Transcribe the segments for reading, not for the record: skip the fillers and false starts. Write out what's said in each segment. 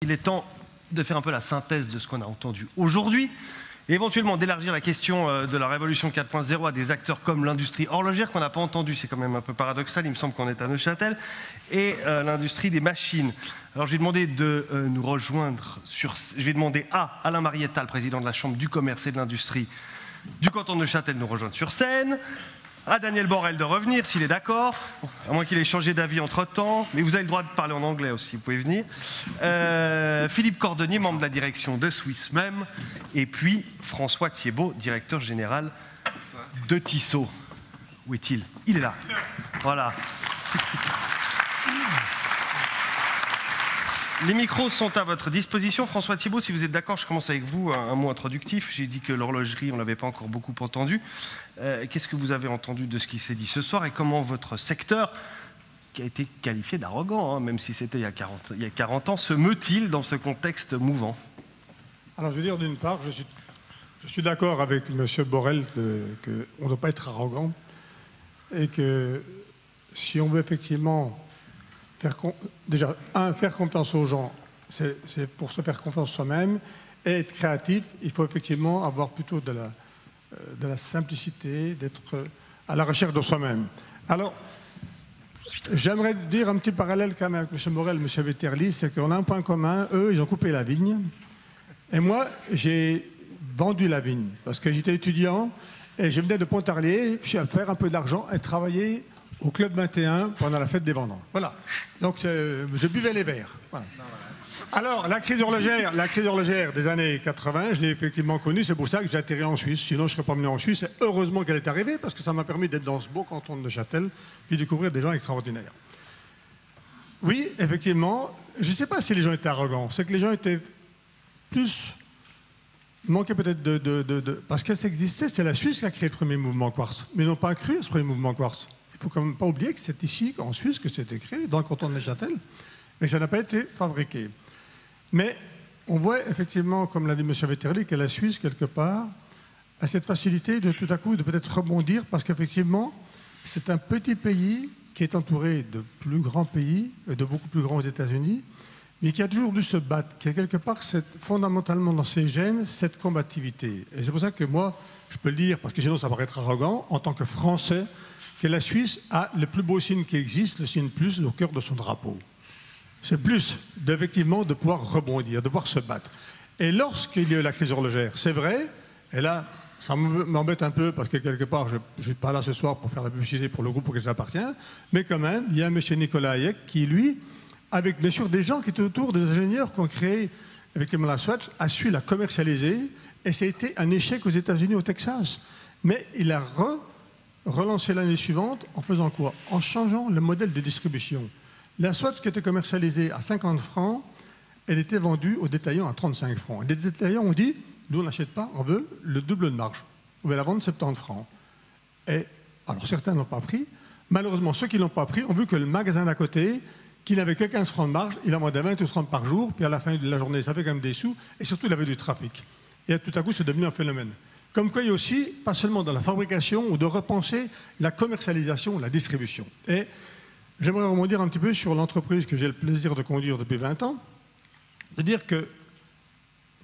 Il est temps de faire un peu la synthèse de ce qu'on a entendu aujourd'hui, et éventuellement d'élargir la question de la révolution 4.0 à des acteurs comme l'industrie horlogère qu'on n'a pas entendu, c'est quand même un peu paradoxal, il me semble qu'on est à Neuchâtel, et l'industrie des machines. Alors je vais demander de nous rejoindre je vais demander à Alain Marietta, le président de la Chambre du commerce et de l'industrie du canton de Neuchâtel, de nous rejoindre sur scène, à Daniel Borel de revenir s'il est d'accord, à moins qu'il ait changé d'avis entre-temps, mais vous avez le droit de parler en anglais aussi, vous pouvez venir. Philippe Cordonnier, membre de la direction de Swissmem, et puis François Thiebaud, directeur général de Tissot. Où est-il? Il est là. Voilà. Les micros sont à votre disposition. François Thiebaud, si vous êtes d'accord, je commence avec vous, un mot introductif. J'ai dit que l'horlogerie, on ne l'avait pas encore beaucoup entendu. Qu'est-ce que vous avez entendu de ce qui s'est dit ce soir et comment votre secteur, qui a été qualifié d'arrogant, même si c'était il y a 40 ans, se meut-il dans ce contexte mouvant? Alors je veux dire, d'une part, je suis d'accord avec M. Borel qu'on ne doit pas être arrogant et que si on veut effectivement faire confiance aux gens, c'est pour se faire confiance soi-même et être créatif, il faut effectivement avoir plutôt de la simplicité, d'être à la recherche de soi-même. Alors, j'aimerais dire un petit parallèle quand même avec M. Borel, M. Vetterli, c'est qu'on a un point commun, eux, ils ont coupé la vigne, et moi, j'ai vendu la vigne, parce que j'étais étudiant, et je venais de Pontarlier, je suis à faire un peu d'argent et travailler au Club 21 pendant la fête des vendants. Voilà. Donc je buvais les verres. Voilà. Alors, la crise horlogère des années 80, je l'ai effectivement connue, c'est pour ça que j'ai atterri en Suisse. Sinon, je ne serais pas venu en Suisse. Et heureusement qu'elle est arrivée, parce que ça m'a permis d'être dans ce beau canton de Neuchâtel, puis découvrir des gens extraordinaires. Oui, effectivement, je ne sais pas si les gens étaient arrogants. C'est que les gens étaient plus... manquaient peut-être parce que ça existait, c'est la Suisse qui a créé le premier mouvement quartz. Mais ils n'ont pas cru à ce premier mouvement quartz. Il ne faut quand même pas oublier que c'est ici, en Suisse, que c'était créé, dans le canton de Neuchâtel, mais ça n'a pas été fabriqué. Mais on voit effectivement, comme l'a dit M. Vetterli, que la Suisse, quelque part, a cette facilité de tout à coup de peut-être rebondir, parce qu'effectivement, c'est un petit pays qui est entouré de plus grands pays, de beaucoup plus grands aux États-Unis, mais qui a toujours dû se battre, qui a quelque part fondamentalement dans ses gènes cette combativité. Et c'est pour ça que moi, je peux le dire, parce que sinon ça paraît être arrogant, en tant que Français, que la Suisse a le plus beau signe qui existe, le signe plus au cœur de son drapeau. C'est plus, effectivement, de pouvoir rebondir, de pouvoir se battre. Et lorsqu'il y a eu la crise horlogère, c'est vrai, et là, ça m'embête un peu, parce que quelque part, je ne suis pas là ce soir pour faire la publicité pour le groupe auquel j'appartiens, mais quand même, il y a M. Nicolas Hayek qui, lui, avec bien sûr des gens qui étaient autour, des ingénieurs qui ont créé, effectivement, la Swatch, a su la commercialiser, et ça a été un échec aux États-Unis, au Texas. Mais il a relancé l'année suivante en faisant quoi? En changeant le modèle de distribution. La Swatch qui était commercialisée à 50 francs, elle était vendue aux détaillants à 35 francs. Et les détaillants ont dit, nous on n'achète pas, on veut le double de marge. On veut la vendre 70 francs. Et alors certains n'ont pas pris. Malheureusement, ceux qui ne l'ont pas pris ont vu que le magasin d'à côté, qui n'avait que 15 francs de marge, il en vendait 20 ou 30 par jour, puis à la fin de la journée, ça fait quand même des sous, et surtout il avait du trafic. Et tout à coup, c'est devenu un phénomène. Comme quoi, il y a aussi, pas seulement dans la fabrication, ou de repenser la commercialisation, la distribution. Et j'aimerais rebondir un petit peu sur l'entreprise que j'ai le plaisir de conduire depuis 20 ans. C'est-à-dire que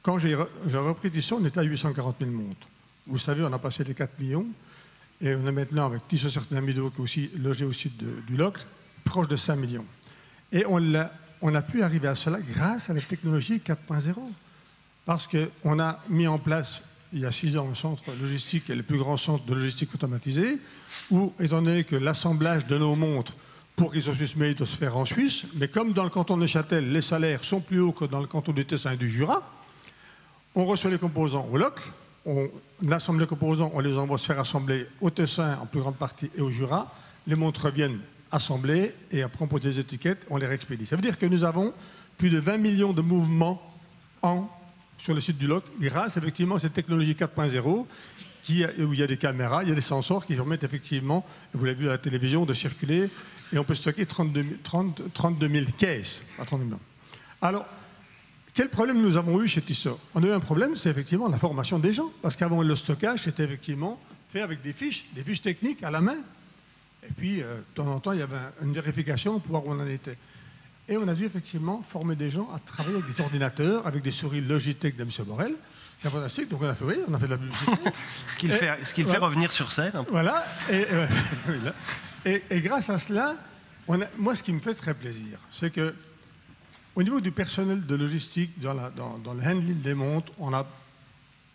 quand j'ai repris Tissot, on était à 840 000 montres. Vous savez, on a passé les 4 millions, et on est maintenant, avec Tissot Certain Mido, qui est aussi logé au sud du Locle, proche de 5 millions. Et on a pu arriver à cela grâce à la technologie 4.0. Parce qu'on a mis en place, il y a 6 ans, un centre logistique, qui est le plus grand centre de logistique automatisé, où, étant donné que l'assemblage de nos montres, pour qu'ils soient Swissmade, doit se faire en Suisse, mais comme dans le canton de Neuchâtel, les salaires sont plus hauts que dans le canton du Tessin et du Jura, on reçoit les composants au Locle, on assemble les composants, on les envoie se faire assembler au Tessin en plus grande partie et au Jura, les montres reviennent assemblées et après on pose des étiquettes, on les réexpédie. Ça veut dire que nous avons plus de 20 millions de mouvements sur le site du Locle, grâce effectivement à cette technologie 4.0, où il y a des caméras, il y a des sensors qui permettent effectivement, vous l'avez vu à la télévision, de circuler, et on peut stocker 32 000 caisses. Alors, quel problème nous avons eu chez Tissot? On a eu un problème, c'est effectivement la formation des gens, parce qu'avant le stockage, c'était effectivement fait avec des fiches techniques à la main. Et puis, de temps en temps, il y avait une vérification pour voir où on en était. Et on a dû effectivement former des gens à travailler avec des ordinateurs, avec des souris Logitech de M. Borel. C'est fantastique, donc on a fait, oui, on a fait de la publicité. Ce qu'il fait revenir sur scène. Voilà, et grâce à cela, moi ce qui me fait très plaisir, c'est que au niveau du personnel de logistique, dans le handling des montres, on a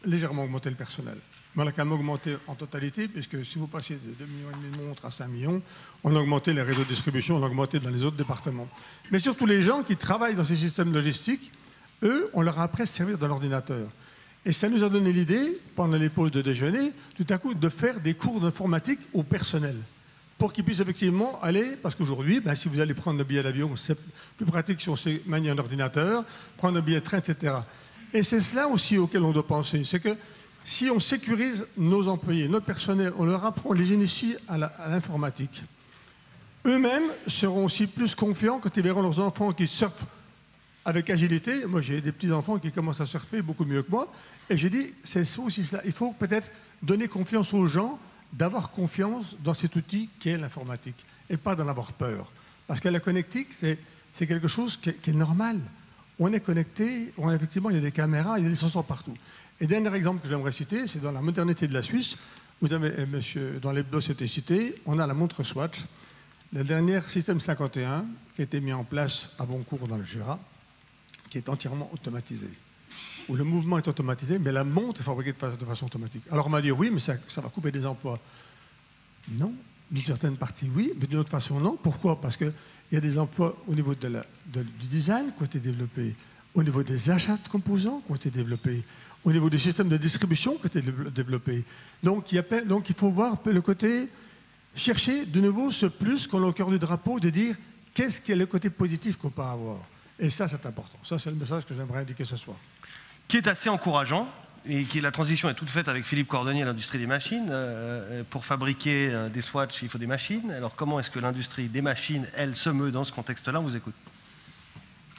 légèrement augmenté le personnel. Mais on a quand même augmenté en totalité, puisque si vous passez de 2,5 millions de montres à 5 millions, on a augmenté les réseaux de distribution, on a augmenté dans les autres départements. Mais surtout les gens qui travaillent dans ces systèmes logistiques, eux, on leur a appris à se servir de l'ordinateur. Et ça nous a donné l'idée, pendant les pauses de déjeuner, tout à coup, de faire des cours d'informatique au personnel, pour qu'ils puissent effectivement aller, parce qu'aujourd'hui, si vous allez prendre le billet d'avion, c'est plus pratique si on sait manier un ordinateur, prendre un billet de train, etc. Et c'est cela aussi auquel on doit penser, c'est que si on sécurise nos employés, notre personnel, on leur apprend, on les initie à l'informatique, eux-mêmes seront aussi plus confiants quand ils verront leurs enfants qui surfent avec agilité. Moi, j'ai des petits-enfants qui commencent à surfer beaucoup mieux que moi, et j'ai dit, c'est aussi cela. Il faut peut-être donner confiance aux gens, d'avoir confiance dans cet outil qu'est l'informatique, et pas d'en avoir peur. Parce que la connectique, c'est quelque chose qui est normal. On est connecté, effectivement, il y a des caméras, il y a des sensors partout. Et dernier exemple que j'aimerais citer, c'est dans la modernité de la Suisse. Vous avez, monsieur, dans l'hebdo, c'était cité, on a la montre Swatch, le dernier système 51, qui a été mis en place à Boncourt dans le Jura, qui est entièrement automatisé. Où le mouvement est automatisé, mais la montre est fabriquée de façon automatique. Alors on m'a dit, oui, mais ça va couper des emplois. Non, d'une certaine partie, oui, mais d'une autre façon, non. Pourquoi? Parce qu'il y a des emplois au niveau du design qui ont été développés, au niveau des achats de composants qui ont été développés, au niveau du système de distribution qui ont été développés. Donc il faut voir un peu le côté, chercher de nouveau ce plus qu'on a au cœur du drapeau, de dire qu'est-ce qui est le côté positif qu'on peut avoir. Et ça, c'est important. Ça, c'est le message que j'aimerais indiquer ce soir. Qui est assez encourageant, et la transition est toute faite avec Philippe Cordonnier, l'industrie des machines. Pour fabriquer des Swatch, il faut des machines. Alors comment est-ce que l'industrie des machines, elle, se meut dans ce contexte-là? On vous écoute.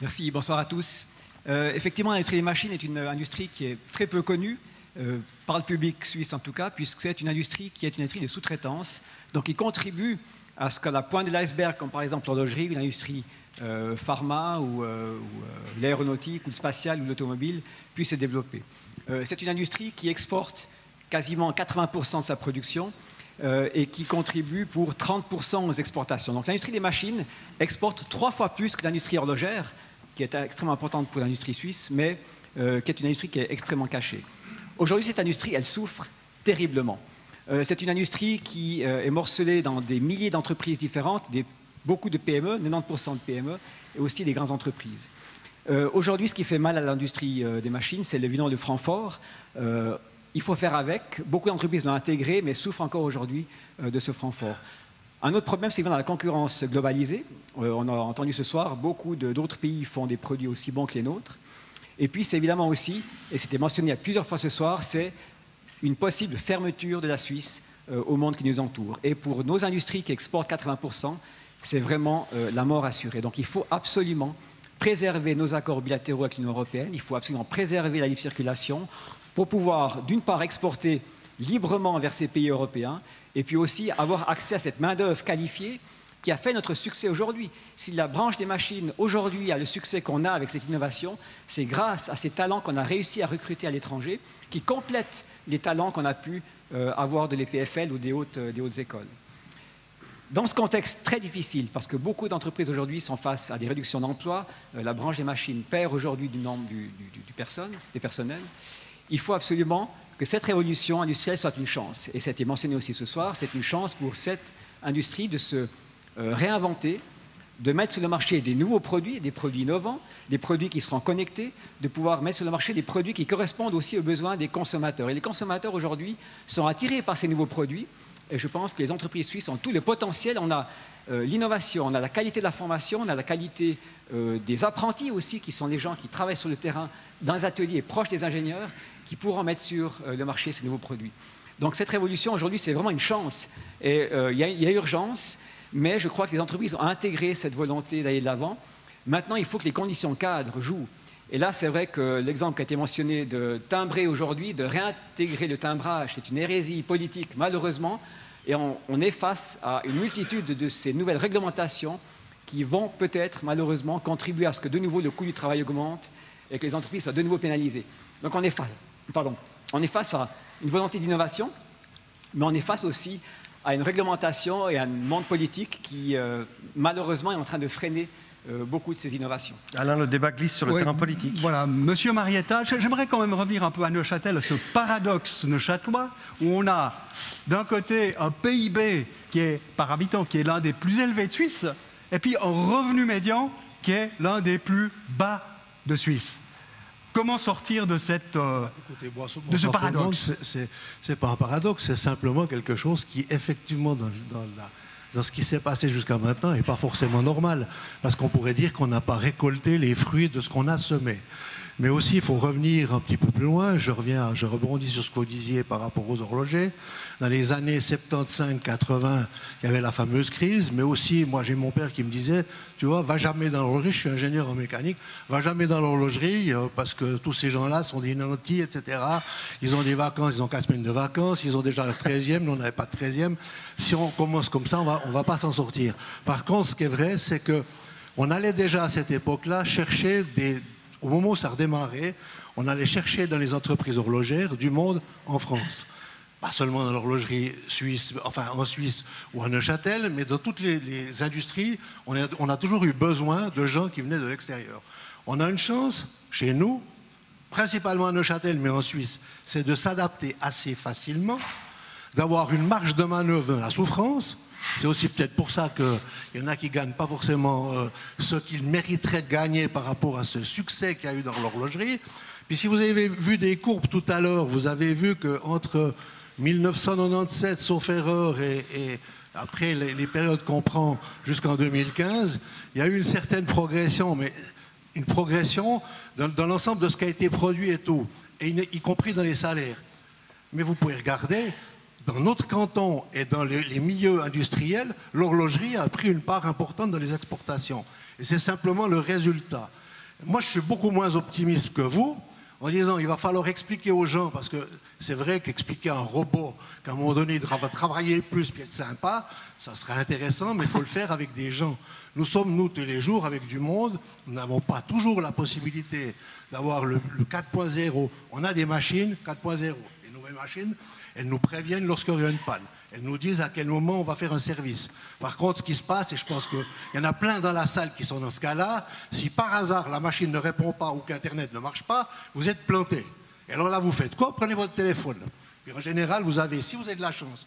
Merci, bonsoir à tous. Effectivement, l'industrie des machines est une industrie qui est très peu connue, par le public suisse en tout cas, puisque c'est une industrie qui est une industrie de sous-traitance, donc qui contribue à ce qu'à la pointe de l'iceberg, comme par exemple l'horlogerie, une industrie pharma ou l'aéronautique ou le spatial ou l'automobile puisse se développer. C'est une industrie qui exporte quasiment 80% de sa production et qui contribue pour 30% aux exportations. Donc l'industrie des machines exporte 3 fois plus que l'industrie horlogère, qui est extrêmement importante pour l'industrie suisse, mais qui est une industrie qui est extrêmement cachée. Aujourd'hui, cette industrie, elle souffre terriblement. C'est une industrie qui est morcelée dans des milliers d'entreprises différentes, beaucoup de PME, 90% de PME, et aussi des grandes entreprises. Aujourd'hui, ce qui fait mal à l'industrie des machines, c'est l'évident de Francfort. Il faut faire avec. Beaucoup d'entreprises l'ont intégré, mais souffrent encore aujourd'hui de ce Francfort. Un autre problème, c'est dans la concurrence globalisée. On a entendu ce soir, beaucoup d'autres pays font des produits aussi bons que les nôtres. Et puis, c'est évidemment aussi, et c'était mentionné plusieurs fois ce soir, c'est une possible fermeture de la Suisse au monde qui nous entoure. Et pour nos industries qui exportent 80%, c'est vraiment la mort assurée. Donc il faut absolument préserver nos accords bilatéraux avec l'Union européenne, il faut absolument préserver la libre circulation pour pouvoir, d'une part, exporter librement vers ces pays européens, et puis aussi avoir accès à cette main-d'œuvre qualifiée qui a fait notre succès aujourd'hui. Si la branche des machines, aujourd'hui, a le succès qu'on a avec cette innovation, c'est grâce à ces talents qu'on a réussi à recruter à l'étranger, qui complètent les talents qu'on a pu avoir de l'EPFL ou des hautes écoles. Dans ce contexte très difficile, parce que beaucoup d'entreprises aujourd'hui sont face à des réductions d'emplois, la branche des machines perd aujourd'hui du nombre des personnels, il faut absolument que cette révolution industrielle soit une chance. Et ça a été mentionné aussi ce soir, c'est une chance pour cette industrie de se réinventer, de mettre sur le marché des nouveaux produits, des produits innovants, des produits qui seront connectés, de pouvoir mettre sur le marché des produits qui correspondent aussi aux besoins des consommateurs. Et les consommateurs aujourd'hui sont attirés par ces nouveaux produits. Et je pense que les entreprises suisses ont tout le potentiel. On a l'innovation, on a la qualité de la formation, on a la qualité des apprentis aussi, qui sont les gens qui travaillent sur le terrain, dans les ateliers proches des ingénieurs, qui pourront mettre sur le marché ces nouveaux produits. Donc cette révolution aujourd'hui, c'est vraiment une chance. Et il y a urgence, mais je crois que les entreprises ont intégré cette volonté d'aller de l'avant. Maintenant, il faut que les conditions cadres jouent. Et là, c'est vrai que l'exemple qui a été mentionné de timbrer aujourd'hui, de réintégrer le timbrage, c'est une hérésie politique, malheureusement. Et on est face à une multitude de ces nouvelles réglementations qui vont peut-être, malheureusement, contribuer à ce que de nouveau le coût du travail augmente et que les entreprises soient de nouveau pénalisées. Donc on est face à une volonté d'innovation, mais on est face aussi à une réglementation et à un monde politique qui, malheureusement, est en train de freiner beaucoup de ces innovations. Alain, le débat glisse sur le terrain politique. Voilà, Monsieur Marietta, j'aimerais quand même revenir un peu à Neuchâtel, ce paradoxe neuchâtelois, où on a d'un côté un PIB qui est, par habitant qui est l'un des plus élevés de Suisse, et puis un revenu médian qui est l'un des plus bas de Suisse. Comment sortir de cette, de ce paradoxe? C'est pas un paradoxe, c'est simplement quelque chose qui, effectivement, dans ce qui s'est passé jusqu'à maintenant, n'est pas forcément normal. Parce qu'on pourrait dire qu'on n'a pas récolté les fruits de ce qu'on a semé. Mais aussi, il faut revenir un petit peu plus loin. Je rebondis sur ce que vous disiez par rapport aux horlogers. Dans les années 75-80, il y avait la fameuse crise. Mais aussi, moi, j'ai mon père qui me disait, tu vois, va jamais dans l'horlogerie, je suis ingénieur en mécanique, va jamais dans l'horlogerie parce que tous ces gens-là sont des nantis, etc. Ils ont des vacances, ils ont 4 semaines de vacances, ils ont déjà le 13e, nous on n'avait pas de 13e. Si on commence comme ça, on va pas s'en sortir. Par contre, ce qui est vrai, c'est qu'on allait déjà à cette époque-là chercher au moment où ça redémarrait, on allait chercher dans les entreprises horlogères du monde en France. Pas seulement dans l'horlogerie suisse, enfin en Suisse ou à Neuchâtel, mais dans toutes les industries, on a toujours eu besoin de gens qui venaient de l'extérieur. On a une chance, chez nous, principalement à Neuchâtel, mais en Suisse, c'est de s'adapter assez facilement, d'avoir une marge de manœuvre dans la souffrance. C'est aussi peut-être pour ça qu'il y en a qui ne gagnent pas forcément ce qu'ils mériteraient de gagner par rapport à ce succès qu'il y a eu dans l'horlogerie. Puis si vous avez vu des courbes tout à l'heure, vous avez vu qu'entre 1997, sauf erreur, et après les périodes qu'on prend jusqu'en 2015, il y a eu une certaine progression, mais une progression dans l'ensemble de ce qui a été produit et tout, et y compris dans les salaires. Mais vous pouvez regarder, dans notre canton et dans les milieux industriels, l'horlogerie a pris une part importante dans les exportations. Et c'est simplement le résultat. Moi, je suis beaucoup moins optimiste que vous, en disant il va falloir expliquer aux gens, parce que c'est vrai qu'expliquer à un robot qu'à un moment donné, il va travailler plus puis être sympa, ça serait intéressant, mais il faut le faire avec des gens. Nous sommes, nous, tous les jours, avec du monde. Nous n'avons pas toujours la possibilité d'avoir le 4.0. On a des machines 4.0. Les nouvelles machines, elles nous préviennent lorsqu'il y a une panne. Elles nous disent à quel moment on va faire un service. Par contre, ce qui se passe, et je pense qu'il y en a plein dans la salle qui sont dans ce cas-là, si par hasard la machine ne répond pas ou qu'Internet ne marche pas, vous êtes planté. Et alors là, vous faites quoi? Prenez votre téléphone. Puis en général, si vous avez de la chance,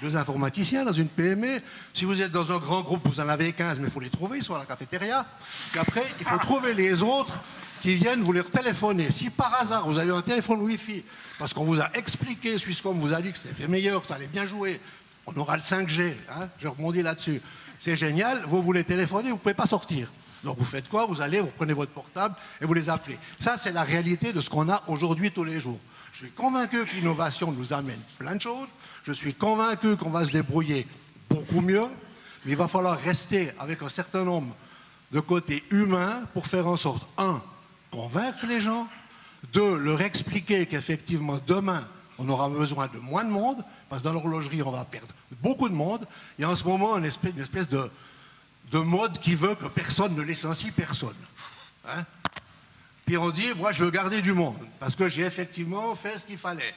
2 informaticiens dans une PME. Si vous êtes dans un grand groupe, vous en avez 15, mais il faut les trouver, ils sont à la cafétéria. Puis après, il faut trouver les autres qui viennent vous leur téléphoner. Si par hasard, vous avez un téléphone Wi-Fi, parce qu'on vous a expliqué, Swisscom vous a dit que c'était meilleur, que ça allait bien jouer, on aura le 5G, hein, je rebondis là-dessus. C'est génial, vous voulez téléphoner, vous ne pouvez pas sortir. Donc vous faites quoi? Vous allez, vous prenez votre portable et vous les appelez. Ça, c'est la réalité de ce qu'on a aujourd'hui tous les jours. Je suis convaincu que l'innovation nous amène plein de choses. Je suis convaincu qu'on va se débrouiller beaucoup mieux. Mais il va falloir rester avec un certain nombre de côtés humains pour faire en sorte, 1, convaincre les gens, 2, leur expliquer qu'effectivement, demain, on aura besoin de moins de monde, parce que dans l'horlogerie, on va perdre beaucoup de monde. Il y a en ce moment une espèce de mode qui veut que personne ne licencie personne. Hein? Puis on dit, moi je veux garder du monde, parce que j'ai effectivement fait ce qu'il fallait.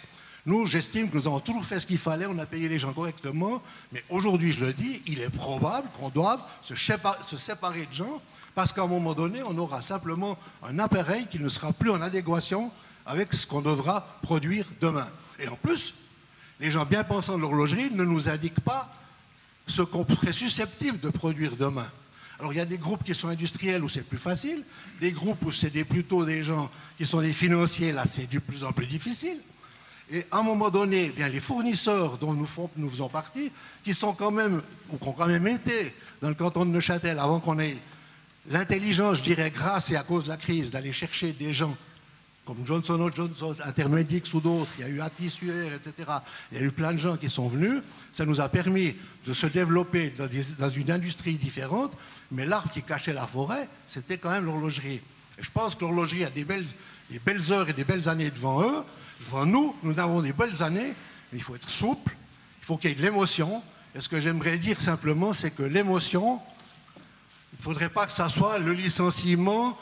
Nous, j'estime que nous avons toujours fait ce qu'il fallait, on a payé les gens correctement, mais aujourd'hui, je le dis, il est probable qu'on doive se séparer de gens, parce qu'à un moment donné, on aura simplement un appareil qui ne sera plus en adéquation avec ce qu'on devra produire demain. Et en plus, les gens bien pensants de l'horlogerie ne nous indiquent pas ce qu'on serait susceptible de produire demain. Alors il y a des groupes qui sont industriels où c'est plus facile, des groupes où c'est plutôt des gens qui sont des financiers, là c'est de plus en plus difficile. Et à un moment donné, bien, les fournisseurs dont nous faisons partie, qui sont quand même, ou qui ont quand même été dans le canton de Neuchâtel, avant qu'on ait l'intelligence, je dirais, grâce et à cause de la crise, d'aller chercher des gens comme Johnson & Johnson, Intermedix ou d'autres, il y a eu Atisuer, etc. Il y a eu plein de gens qui sont venus. Ça nous a permis de se développer dans une industrie différente, mais l'arbre qui cachait la forêt, c'était quand même l'horlogerie. Et je pense que l'horlogerie a des belles heures et des belles années devant eux. Devant nous, nous avons des belles années, mais il faut être souple, il faut qu'il y ait de l'émotion. Et ce que j'aimerais dire simplement, c'est que l'émotion, Il ne faudrait pas que ça soit le licenciement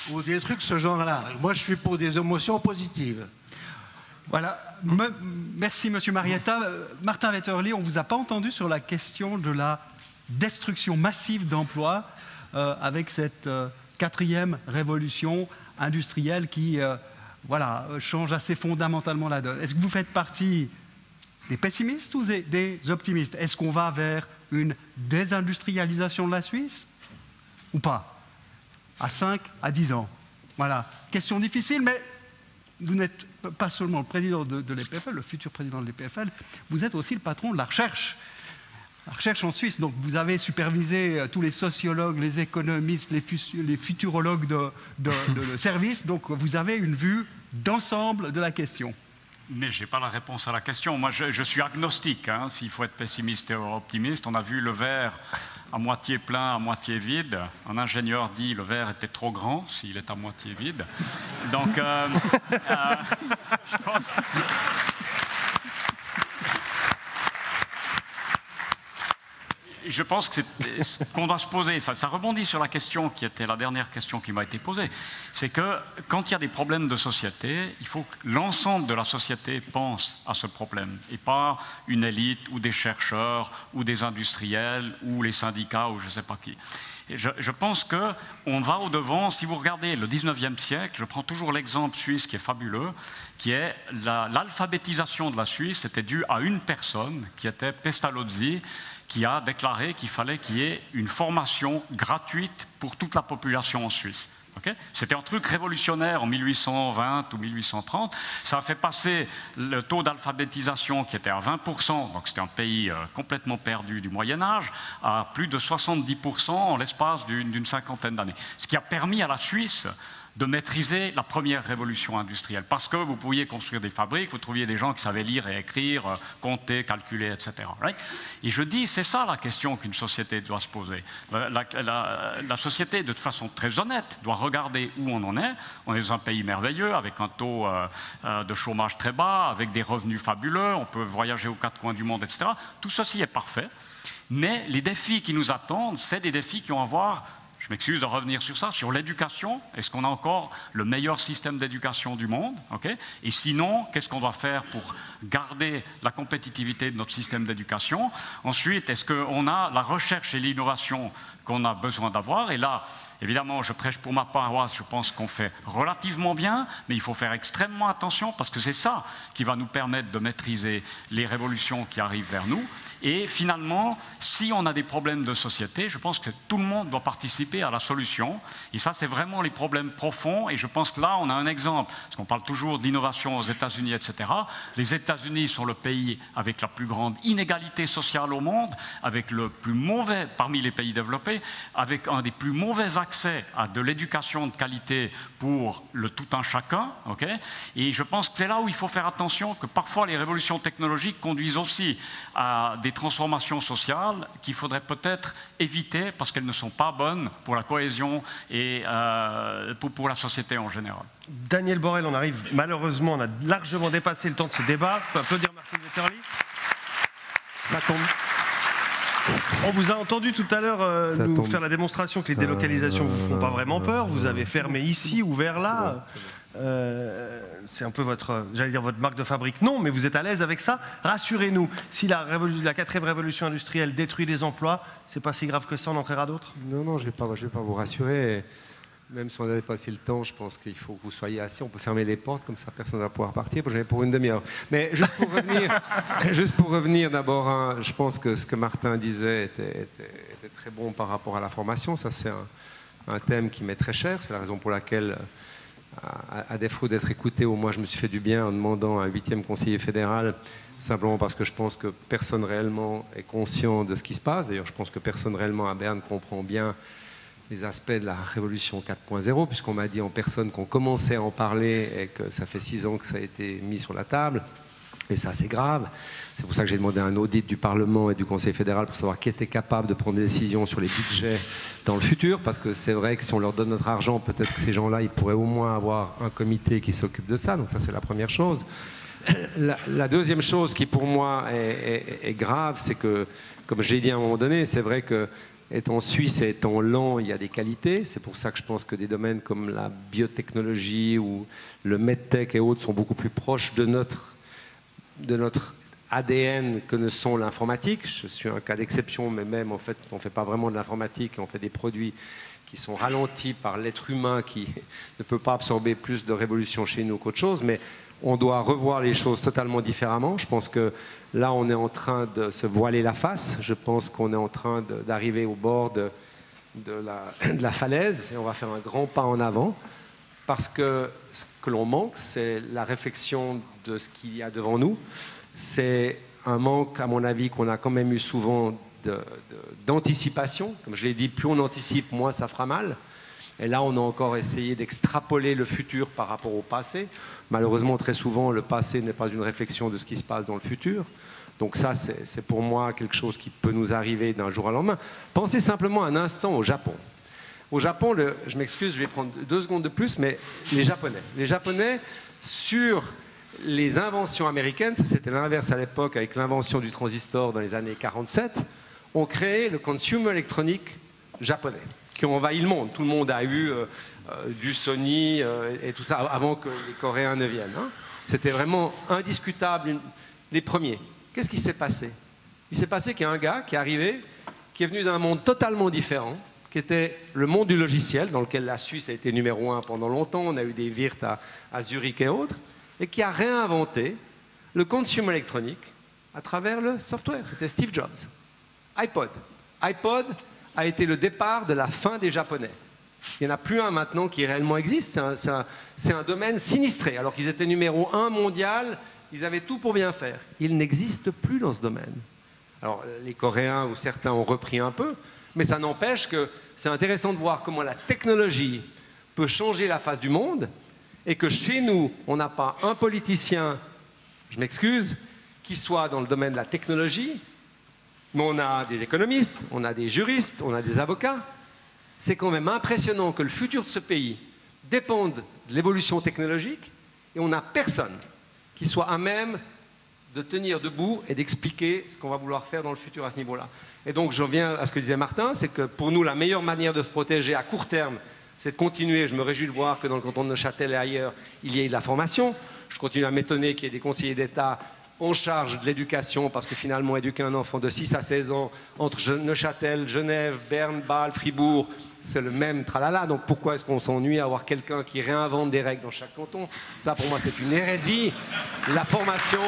ou des trucs ce genre-là. Moi, je suis pour des émotions positives. Voilà. Merci, Monsieur Marietta. Martin Wetterli, on ne vous a pas entendu sur la question de la destruction massive d'emplois avec cette quatrième révolution industrielle qui change assez fondamentalement la donne. Est-ce que vous faites partie des pessimistes ou des optimistes? Est-ce qu'on va vers une désindustrialisation de la Suisse ou pas? À 5, à 10 ans. Voilà. Question difficile, mais vous n'êtes pas seulement le président de l'EPFL, le futur président de l'EPFL, vous êtes aussi le patron de la recherche. La recherche en Suisse, donc vous avez supervisé tous les sociologues, les économistes, les futurologues de service, donc vous avez une vue d'ensemble de la question. Mais je n'ai pas la réponse à la question. Moi, je suis agnostique. Hein, s'il faut être pessimiste et optimiste, on a vu le verre à moitié plein, à moitié vide. Un ingénieur dit le verre était trop grand s'il est à moitié vide. Donc, je pense... Je pense que c'est ce qu'on doit se poser. Ça rebondit sur la question qui était la dernière question qui m'a été posée. C'est que quand il y a des problèmes de société, il faut que l'ensemble de la société pense à ce problème et pas une élite ou des chercheurs ou des industriels ou les syndicats ou je ne sais pas qui. Et je pense qu'on va au-devant. Si vous regardez le 19e siècle, je prends toujours l'exemple suisse qui est fabuleux, qui est l'alphabétisation de la Suisse était due à une personne qui était Pestalozzi, qui a déclaré qu'il fallait qu'il y ait une formation gratuite pour toute la population en Suisse. Okay? C'était un truc révolutionnaire en 1820 ou 1830. Ça a fait passer le taux d'alphabétisation qui était à 20%, donc c'était un pays complètement perdu du Moyen-Âge, à plus de 70% en l'espace d'une cinquantaine d'années. Ce qui a permis à la Suisse de maîtriser la première révolution industrielle. Parce que vous pouviez construire des fabriques, vous trouviez des gens qui savaient lire et écrire, compter, calculer, etc. Right? Et je dis, c'est ça la question qu'une société doit se poser. La société, de façon très honnête, doit regarder où on en est. On est dans un pays merveilleux, avec un taux de chômage très bas, avec des revenus fabuleux, on peut voyager aux quatre coins du monde, etc. Tout ceci est parfait. Mais les défis qui nous attendent, c'est des défis qui ont à voir... Je m'excuse de revenir sur ça, sur l'éducation. Est-ce qu'on a encore le meilleur système d'éducation du monde? Okay. Et sinon, qu'est-ce qu'on doit faire pour garder la compétitivité de notre système d'éducation? Ensuite, est-ce qu'on a la recherche et l'innovation qu'on a besoin d'avoir? Et là, évidemment, je prêche pour ma paroisse, je pense qu'on fait relativement bien, mais il faut faire extrêmement attention parce que c'est ça qui va nous permettre de maîtriser les révolutions qui arrivent vers nous. Et finalement, si on a des problèmes de société, je pense que tout le monde doit participer à la solution. Et ça, c'est vraiment les problèmes profonds. Et je pense que là, on a un exemple, parce qu'on parle toujours de l'innovation aux États-Unis, etc. Les États-Unis sont le pays avec la plus grande inégalité sociale au monde, avec le plus mauvais, parmi les pays développés, avec un des plus mauvais accès à de l'éducation de qualité pour le tout un chacun. Okay? Et je pense que c'est là où il faut faire attention, que parfois les révolutions technologiques conduisent aussi à des transformations sociales qu'il faudrait peut-être éviter parce qu'elles ne sont pas bonnes pour la cohésion et pour la société en général. Daniel Borel, on arrive, malheureusement, on a largement dépassé le temps de ce débat. On peut applaudir Martin Wetterli. Ça tombe. On vous a entendu tout à l'heure nous faire la démonstration que les délocalisations ne vous font pas vraiment peur. Vous avez fermé ici, ouvert là. C'est un peu votre, j'allais dire votre marque de fabrique. Non, mais vous êtes à l'aise avec ça. Rassurez-nous, si la quatrième révolution industrielle détruit des emplois, c'est pas si grave que ça, on en créera d'autres? Non, je vais pas vous rassurer. Même si on a dépassé le temps, je pense qu'il faut que vous soyez assis. On peut fermer les portes, comme ça personne ne va pouvoir partir. J'en ai pour une demi-heure. Mais juste pour revenir d'abord, je pense que ce que Martin disait était très bon par rapport à la formation. Ça, c'est un thème qui m'est très cher. C'est la raison pour laquelle, à défaut d'être écouté, au moins je me suis fait du bien en demandant un 8e conseiller fédéral, simplement parce que je pense que personne réellement est conscient de ce qui se passe. D'ailleurs, je pense que personne réellement à Berne comprend bien les aspects de la révolution 4.0, puisqu'on m'a dit en personne qu'on commençait à en parler et que ça fait 6 ans que ça a été mis sur la table. Et ça, c'est grave. C'est pour ça que j'ai demandé un audit du Parlement et du Conseil fédéral pour savoir qui était capable de prendre des décisions sur les budgets dans le futur, parce que c'est vrai que si on leur donne notre argent, peut-être que ces gens-là, ils pourraient au moins avoir un comité qui s'occupe de ça. Donc ça, c'est la première chose. La deuxième chose qui, pour moi, est grave, c'est que, comme j'ai dit à un moment donné, c'est vrai que étant suisse et étant lent, il y a des qualités. C'est pour ça que je pense que des domaines comme la biotechnologie ou le medtech et autres sont beaucoup plus proches de notre ADN que ne sont l'informatique. Je suis un cas d'exception, mais même en fait, on ne fait pas vraiment de l'informatique, on fait des produits qui sont ralentis par l'être humain qui ne peut pas absorber plus de révolution chez nous qu'autre chose, mais on doit revoir les choses totalement différemment. Je pense que là, on est en train de se voiler la face. Je pense qu'on est en train d'arriver au bord de la falaise et on va faire un grand pas en avant parce que ce que l'on manque, c'est la réflexion de ce qu'il y a devant nous. C'est un manque, à mon avis, qu'on a quand même eu souvent d'anticipation. Comme je l'ai dit, plus on anticipe, moins ça fera mal. Et là, on a encore essayé d'extrapoler le futur par rapport au passé. Malheureusement, très souvent, le passé n'est pas une réflexion de ce qui se passe dans le futur. Donc ça, c'est pour moi quelque chose qui peut nous arriver d'un jour au lendemain. Pensez simplement un instant au Japon. Au Japon, je m'excuse, je vais prendre 2 secondes de plus, mais les Japonais, sur les inventions américaines, ça c'était l'inverse à l'époque avec l'invention du transistor dans les années 47, ont créé le consumer électronique japonais, qui ont envahi le monde. Tout le monde a eu du Sony et tout ça avant que les Coréens ne viennent. Hein. C'était vraiment indiscutable, les premiers. Qu'est-ce qui s'est passé? Il s'est passé qu'il y a un gars qui est arrivé, qui est venu d'un monde totalement différent, qui était le monde du logiciel, dans lequel la Suisse a été numéro 1 pendant longtemps, on a eu des Wirth à Zurich et autres, et qui a réinventé le consumer électronique à travers le software. C'était Steve Jobs. iPod. iPod a été le départ de la fin des Japonais. Il n'y en a plus un maintenant qui réellement existe. C'est un domaine sinistré. Alors qu'ils étaient numéro 1 mondial, ils avaient tout pour bien faire. Ils n'existent plus dans ce domaine. Alors les Coréens ou certains ont repris un peu, mais ça n'empêche que c'est intéressant de voir comment la technologie peut changer la face du monde et que chez nous, on n'a pas un politicien, je m'excuse, qui soit dans le domaine de la technologie, mais on a des économistes, on a des juristes, on a des avocats. C'est quand même impressionnant que le futur de ce pays dépende de l'évolution technologique et on n'a personne qui soit à même de tenir debout et d'expliquer ce qu'on va vouloir faire dans le futur à ce niveau-là. Et donc, je reviens à ce que disait Martin, c'est que pour nous, la meilleure manière de se protéger à court terme, c'est de continuer. Je me réjouis de voir que dans le canton de Neuchâtel et ailleurs, il y ait de la formation. Je continue à m'étonner qu'il y ait des conseillers d'État en charge de l'éducation, parce que finalement, éduquer un enfant de 6 à 16 ans entre Neuchâtel, Genève, Berne, Bâle, Fribourg, c'est le même tralala. Donc pourquoi est-ce qu'on s'ennuie à avoir quelqu'un qui réinvente des règles dans chaque canton? Ça, pour moi, c'est une hérésie. La formation,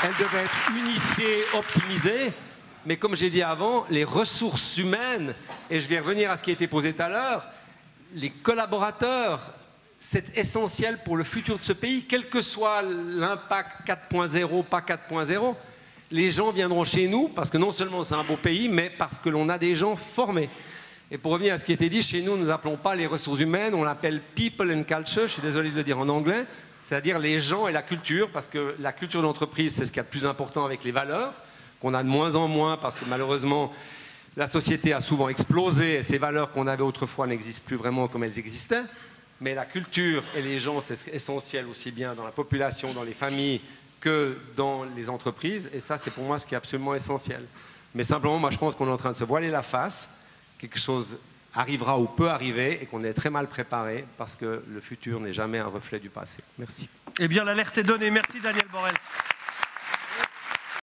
elle devait être unifiée, optimisée. Mais comme j'ai dit avant, les ressources humaines, et je vais revenir à ce qui a été posé tout à l'heure, les collaborateurs, c'est essentiel pour le futur de ce pays, quel que soit l'impact 4.0, pas 4.0. Les gens viendront chez nous parce que non seulement c'est un beau pays, mais parce que l'on a des gens formés. Et pour revenir à ce qui a été dit, chez nous, nous n'appelons pas les ressources humaines, on l'appelle people and culture, je suis désolé de le dire en anglais, c'est-à-dire les gens et la culture, parce que la culture d'entreprise, c'est ce qu'il y a de plus important avec les valeurs, qu'on a de moins en moins parce que malheureusement, la société a souvent explosé et ces valeurs qu'on avait autrefois n'existent plus vraiment comme elles existaient. Mais la culture et les gens, c'est essentiel aussi bien dans la population, dans les familles, que dans les entreprises. Et ça, c'est pour moi ce qui est absolument essentiel. Mais simplement, moi, je pense qu'on est en train de se voiler la face. Quelque chose arrivera ou peut arriver et qu'on est très mal préparé parce que le futur n'est jamais un reflet du passé. Merci. Eh bien, l'alerte est donnée. Merci, Daniel Borel.